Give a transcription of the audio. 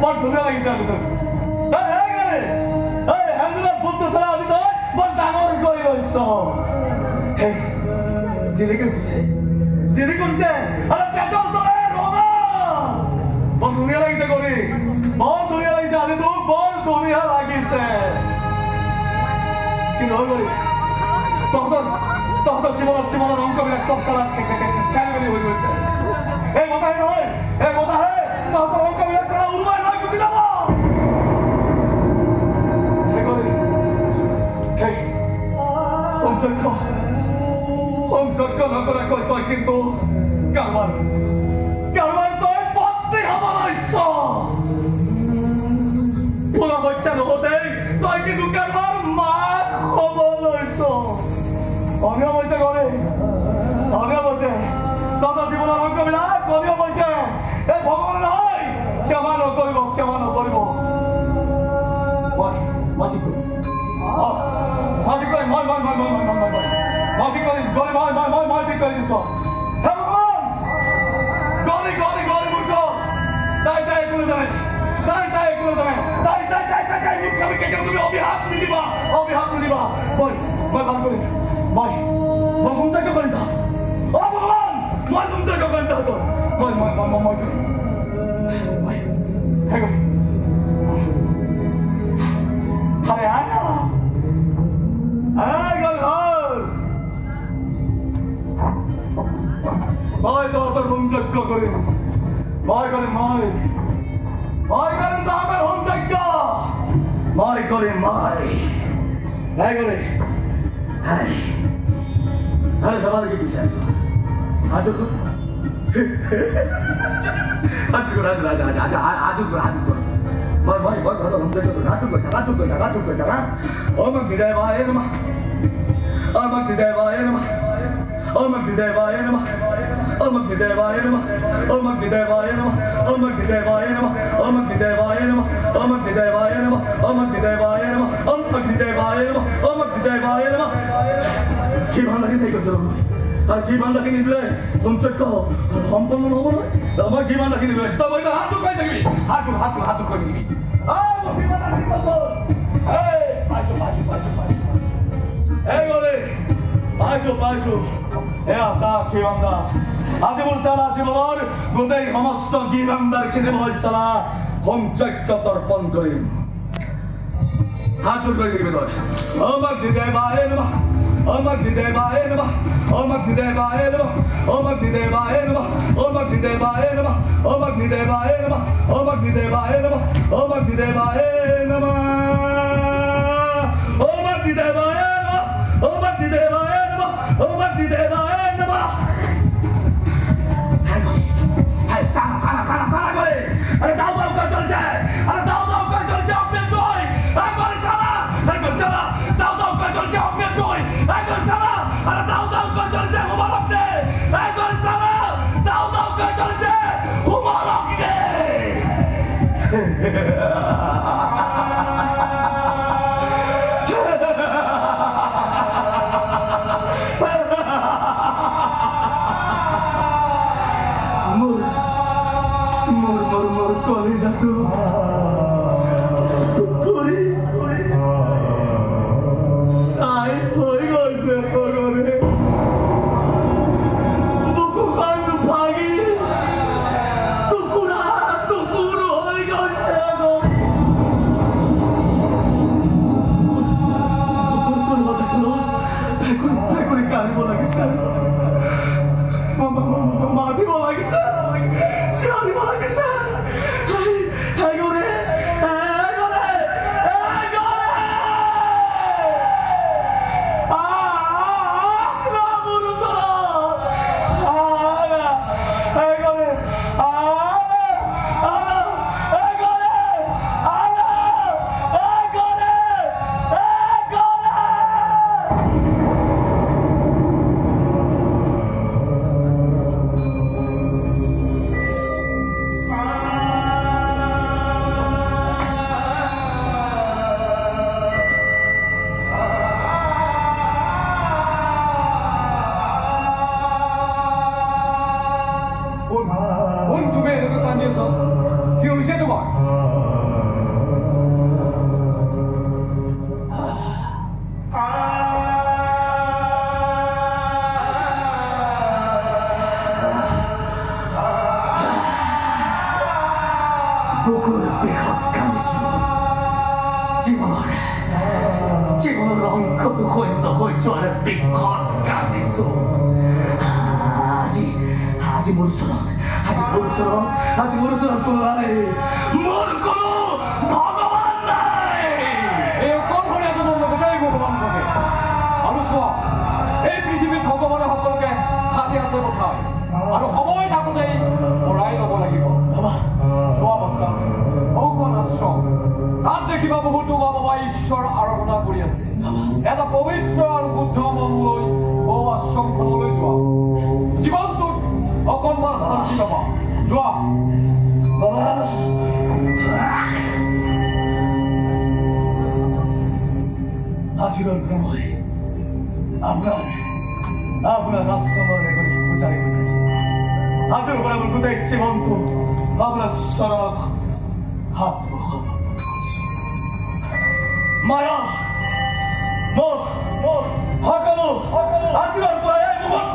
বৰ ধুনীয়া লাগিছে আজি তোক হেন্দুলত ফুলটো চলা আজি তই বৰ ডাঙৰ কৰি গৈছ জিলিকি উঠিছে আৰু তেজৰ দৰে ৰঙা বৰ ধুনীয়া লাগিছে কৰি বৰ ধুনীয়া লাগিছে আজি তোক বৰ ধুনীয়া লাগিছে কিন্তু হৈ গলি তহঁতৰ জীৱনৰ অংকবিলাক চব চালা খেলি মেলি হৈ গৈছে এই বতাহে নহয় তহঁতৰ অংকবিলাক চালা উৰুৱাই লৈ গুচি যাব সংযজ্ঞ নকৰাকৈ তই কিন্তু কাৰবাৰ তই পত্নী হব লৈছ পুৰা বাচ্চা নহওঁতেই তই কিন্তু কাৰবাৰ মাক হব লৈছ অনিয়ম হৈছে গৰে অনিয়ম হৈছে তহঁতৰ জীৱনৰ অংকবিলাক অনিয়ম হৈছে এই ভগৱানে নহয় ক্ষমা নকৰিব মই ঠিক কৰিম মই ঠিক কৰিম চব হে ভগৱান গৰি মূৰ্খ তাই একো নাজানে তাই মুখ্যামুখি তুমি অভিশাপ নিদিবা মই ভাল কৰিম মই সংযজ্ঞ কৰিম অ ভগৱান মই সংযজ্ঞ কৰিম তাহাঁতৰ মই আরে আনা গল ঘর মই তোর সংযজ্ঞ করি মই করেন তোর সংযজ্ঞ মই করে আরে সবার কি পিছিয়ে আছো আজ Boy, আর কি বান্দাকে নিলে সংযজ্ঞ সম্পন্ন নহব নহয় আমার কি বান্দাকে নিলে তই বইলে হাত কই থাকিবি হাত কই থাকিবি কি বান্দাকে নিব পাইছো এয়া চা কি বান্দা আজি মোৰ সাৰা জীৱনৰ গোটেই সমস্ত কি বান্দাৰ কিনে মই সাৰা সংযজ্ঞ তৰ্পণ কৰিম হাত কই থাকিবি তই আমার হৃদয় বাহে নমঃ Om Agni Devaya Namah Om Agni Devaya Namah Om Agni Devaya Namah Om Agni Devaya Namah Om Agni Devaya Namah Om Agni Devaya Namah Om Agni Devaya Namah Om Agni Devaya Namah Om Agni Devaya Namah Om Agni Devaya Namah Hai sana kore Are dao koi cholche apne joy kore sana dao koi cholche apne joy Ekor sana, ara dao koi cholche mubarak de. Ekor sana, dao koi cholche mubarak de. Mur koliza tu. Puri. Sai hoi goise pogore. Buku kan bhagi. Tukur hoi goise agore. Tukur korba deklo. Phekuri karibo lagise. Madibo lagise. Sharibo lagise. Ah! কয় বুকুর বিঘত কান্দিছো জীৱনৰ অংশ দুখন্য হৈ যোৱাৰ বিঘত কান্দিছো আজি মোৰ ওচৰত কোনো নাই মোৰ কোনো ভগৱান নাই এই অকলশৰীয়া এজনৰ লগতেই ভগৱান থাকে আৰু চোৱা এই পৃথিৱীত ভগৱানে সকলোকে খালি হাতে পঠায় আৰু সময় থাকোঁতেই ভৰাই ল'ব লাগিব চোৱা বাচ্চা ভগৱান আশ্ৰম তাত দেখিবা বহুতো বাবা ঈশ্বৰ আৰাধনা কৰি আছে এটা পবিত্ৰ আৰু শুদ্ধ মন লৈ আশ্ৰমখনলৈ যোৱা জীৱনটোত অকণমান শান্তি পাবা যোৱা আজিৰ পৰা মই আপোনাৰ আশ্ৰমৰ এগৰাকী পূজাৰী হৈ আজিৰ পৰা মোৰ গোটেই জীৱনটো আপোনাৰ চৰণত হাত মায়া মোৰ সকলো আজিৰ পৰা এই মুহূৰ্ত